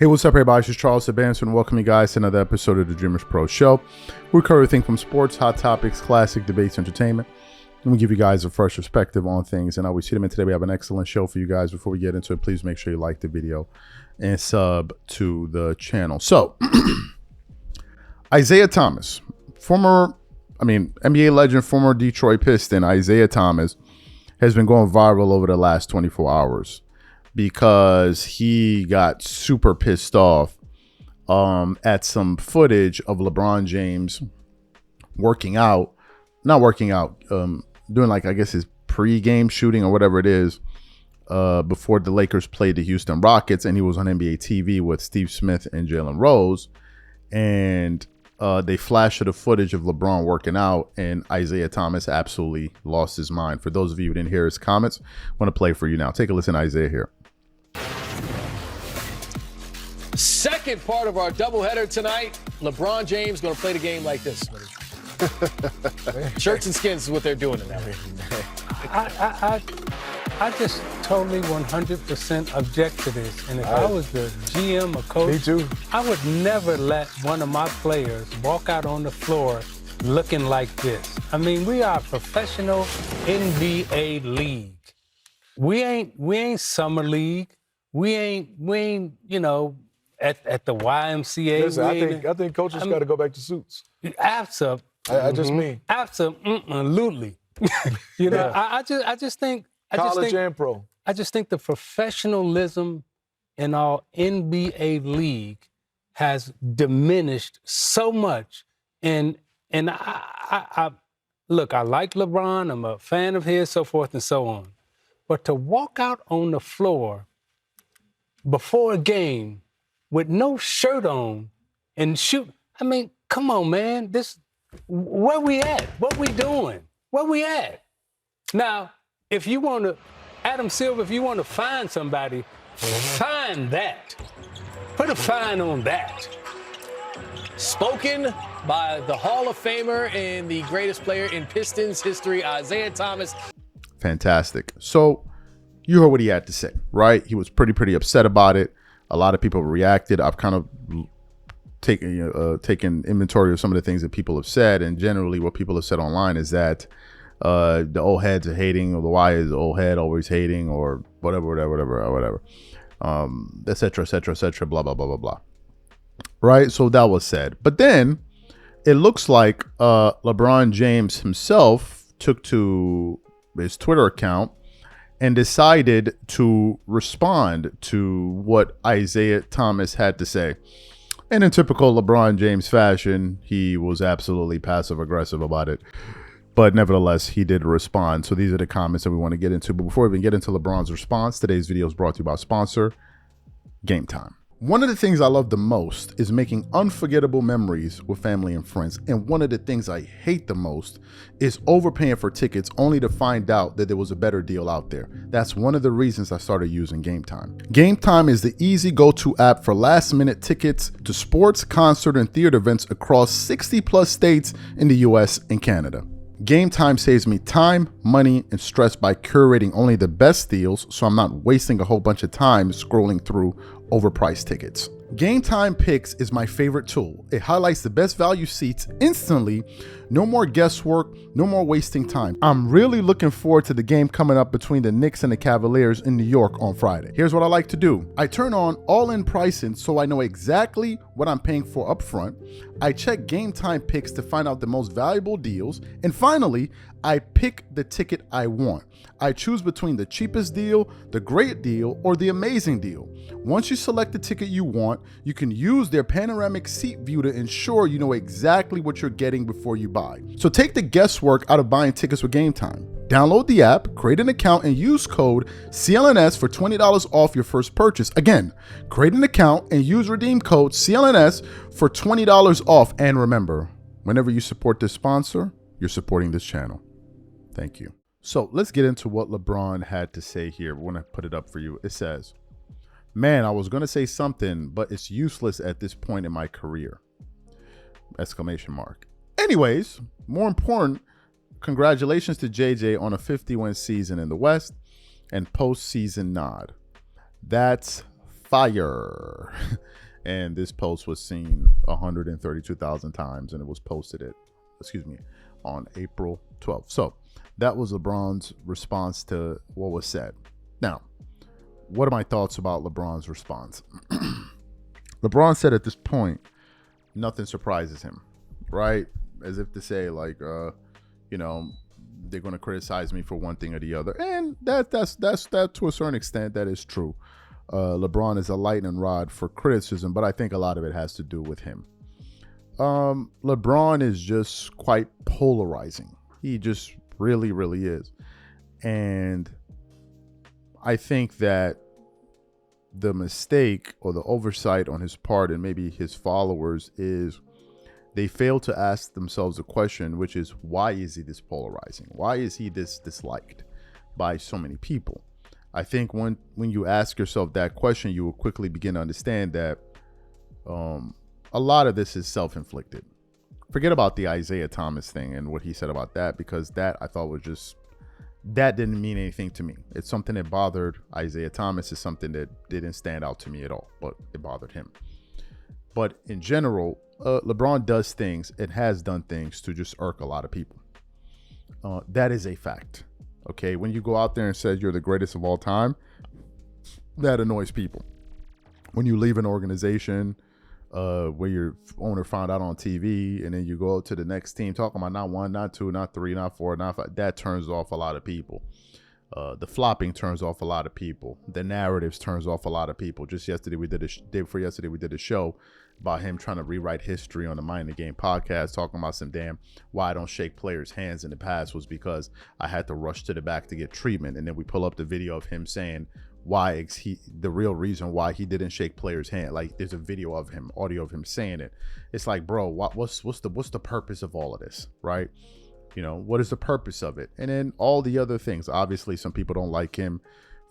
Hey, what's up, everybody? This is Charles Sebastian. Welcome you guys to another episode of the Dreamers Pro Show. We cover everything from sports, hot topics, classic debates, entertainment, and we give you guys a fresh perspective on things. And we see them in today. We have an excellent show for you guys. Before we get into it, please make sure you like the video and sub to the channel. So, Isiah Thomas, NBA legend, former Detroit Piston, Isiah Thomas, has been going viral over the last 24 hours. Because he got super pissed off at some footage of LeBron James doing like, I guess, his pre-game shooting or whatever it is before the Lakers played the Houston Rockets, and he was on NBA TV with Steve Smith and Jalen Rose, and they flashed the footage of LeBron working out, and Isiah Thomas absolutely lost his mind. For those of you who didn't hear his comments, I want to play for you now. Take a listen to Isiah here. Second part of our doubleheader tonight. LeBron James going to play the game like this. Shirts and skins is what they're doing tonight. I just totally 100% object to this. And if I was the GM or coach, me too. I would never let one of my players walk out on the floor looking like this. I mean, we are a professional NBA league. We ain't summer league. We ain't, you know, at the YMCA. Listen, I think coaches got to go back to suits. Absolutely. I just mean. Absolutely. You know, yeah. I just think college and pro. I just think the professionalism in our NBA league has diminished so much. And I look, I like LeBron. I'm a fan of his, so forth and so on. But to walk out on the floor before a game with no shirt on and shoot, I mean, come on, man. Where we at? What we doing? Where we at? Now, if you want to, Adam Silver, if you want to find somebody, find that. Put a fine on that. Spoken by the Hall of Famer and the greatest player in Pistons history, Isiah Thomas. Fantastic. So you heard what he had to say, right? He was pretty upset about it. A lot of people reacted. I've kind of taken inventory of some of the things that people have said, and generally what people have said online is that the old heads are hating, or the why is the old head always hating, or whatever, et cetera, blah, blah, blah, blah, blah. Right? So that was said. But then it looks like LeBron James himself took to his Twitter account and decided to respond to what Isiah Thomas had to say. And in typical LeBron James fashion, he was absolutely passive-aggressive about it. But nevertheless, he did respond. So these are the comments that we want to get into. But before we even get into LeBron's response, today's video is brought to you by sponsor, Game Time. One of the things I love the most is making unforgettable memories with family and friends. And one of the things I hate the most is overpaying for tickets only to find out that there was a better deal out there. That's one of the reasons I started using Game Time. Game Time is the easy go-to app for last-minute tickets to sports, concert, and theater events across 60+ states in the US and Canada. Game Time saves me time, money, and stress by curating only the best deals, so I'm not wasting a whole bunch of time scrolling through overpriced tickets. Game Time Picks is my favorite tool. It highlights the best value seats instantly. No more guesswork, no more wasting time. I'm really looking forward to the game coming up between the Knicks and the Cavaliers in New York on Friday. Here's what I like to do. I turn on all-in pricing so I know exactly what I'm paying for up front. I check Game Time Picks to find out the most valuable deals. And finally, I pick the ticket I want. I choose between the cheapest deal, the great deal, or the amazing deal. Once you select the ticket you want, you can use their panoramic seat view to ensure you know exactly what you're getting before you buy. So take the guesswork out of buying tickets with Game Time. Download the app, create an account, and use code CLNS for $20 off your first purchase. Again, create an account and use redeem code CLNS for $20 off. And remember, whenever you support this sponsor, you're supporting this channel. Thank you. So let's get into what LeBron had to say here. We're going to put it up for you. It says, "Man, I was going to say something, but it's useless at this point in my career." Exclamation mark. Anyways, more important, congratulations to JJ on a 50-win season in the West and postseason nod. That's fire. And this post was seen 132,000 times, and it was posted on April 12th. So that was LeBron's response to what was said. Now, what are my thoughts about LeBron's response? LeBron said at this point, nothing surprises him, right? As if to say, like, they're going to criticize me for one thing or the other. And that's to a certain extent, that is true. LeBron is a lightning rod for criticism, but I think a lot of it has to do with him. LeBron is just quite polarizing. He just really, really is. And I think that the mistake or the oversight on his part and maybe his followers is they fail to ask themselves a question, which is, why is he this polarizing? Why is he this disliked by so many people? I think when you ask yourself that question, you will quickly begin to understand that a lot of this is self-inflicted. Forget about the Isiah Thomas thing and what he said about that, because that I thought was just, that didn't mean anything to me. It's something that bothered Isiah Thomas. Is something that didn't stand out to me at all, but it bothered him. But in general, LeBron does things and has done things to just irk a lot of people. That is a fact. Okay, when you go out there and say you're the greatest of all time, that annoys people. When you leave an organization where your owner found out on TV, and then you go to the next team talking about not 1, not 2, not 3, not 4, not 5, that turns off a lot of people. The flopping turns off a lot of people. The narratives turns off a lot of people. Just yesterday, day before yesterday, we did a show about him trying to rewrite history on the Mind the Game podcast, talking about some damn why I don't shake players' hands in the past was because I had to rush to the back to get treatment. And then we pull up the video of him saying why the real reason why he didn't shake players' hand. Like, there's a video of him, audio of him saying it. It's like, bro, what's the purpose of all of this, right? What is the purpose of it? And then all the other things. Obviously, some people don't like him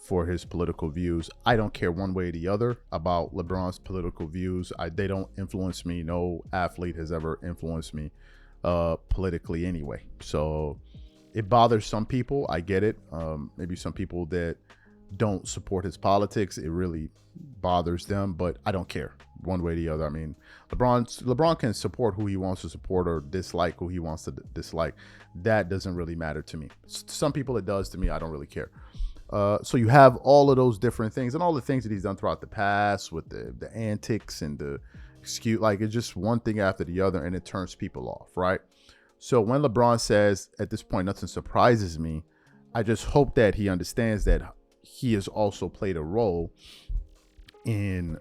for his political views. I don't care one way or the other about LeBron's political views. They don't influence me. No athlete has ever influenced me politically anyway. So it bothers some people. I get it. Maybe some people that don't support his politics, it really bothers them, but I don't care one way or the other. I mean, LeBron can support who he wants to support or dislike who he wants to dislike. That doesn't really matter to me. Some people it does. To me, I don't really care. So you have all of those different things and all the things that he's done throughout the past with the antics and the excuse, like it's just one thing after the other, and it turns people off, right? So when LeBron says at this point, nothing surprises me, I just hope that he understands that he has also played a role in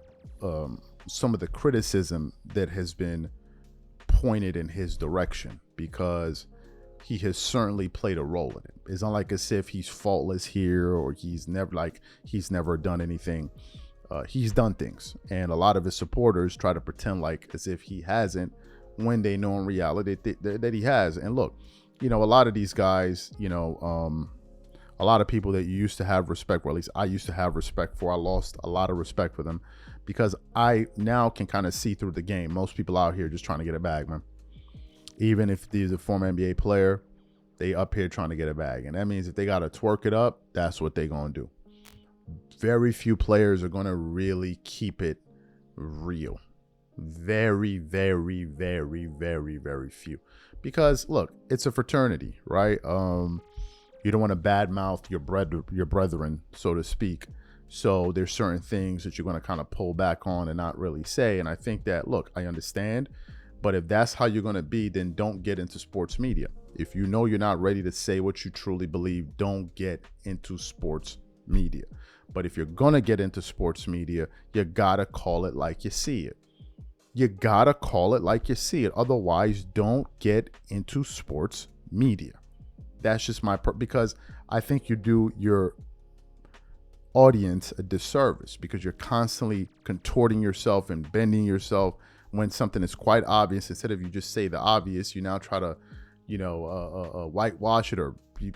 some of the criticism that has been pointed in his direction, because he has certainly played a role in it. It's not like as if he's faultless here or he's never done anything. He's done things, and a lot of his supporters try to pretend like as if he hasn't, when they know in reality that he has. And look, a lot of these guys, a lot of people that you used to have respect for, at least I used to have respect for, I lost a lot of respect for them because I now can kind of see through the game. Most people out here just trying to get a bag, man. Even if he's a former NBA player, they up here trying to get a bag. And that means if they got to twerk it up, that's what they going to do. Very few players are going to really keep it real. Very, very, very, very, very few. Because, look, it's a fraternity, right? You don't want to badmouth your brethren, so to speak. So there's certain things that you're going to kind of pull back on and not really say. And I think that, look, I understand. But if that's how you're going to be, then don't get into sports media. If you know you're not ready to say what you truly believe, don't get into sports media. But if you're going to get into sports media, you got to call it like you see it. You got to call it like you see it. Otherwise, don't get into sports media. That's just because I think you do your audience a disservice because you're constantly contorting yourself and bending yourself when something is quite obvious. Instead of you just say the obvious, you now try to, whitewash it or you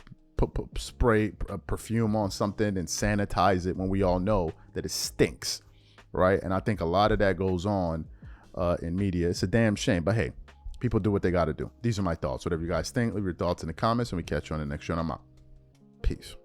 spray perfume on something and sanitize it when we all know that it stinks, right? And I think a lot of that goes on in media. It's a damn shame, but hey, people do what they got to do. These are my thoughts. Whatever you guys think, leave your thoughts in the comments, and we catch you on the next show. I'm out. Peace.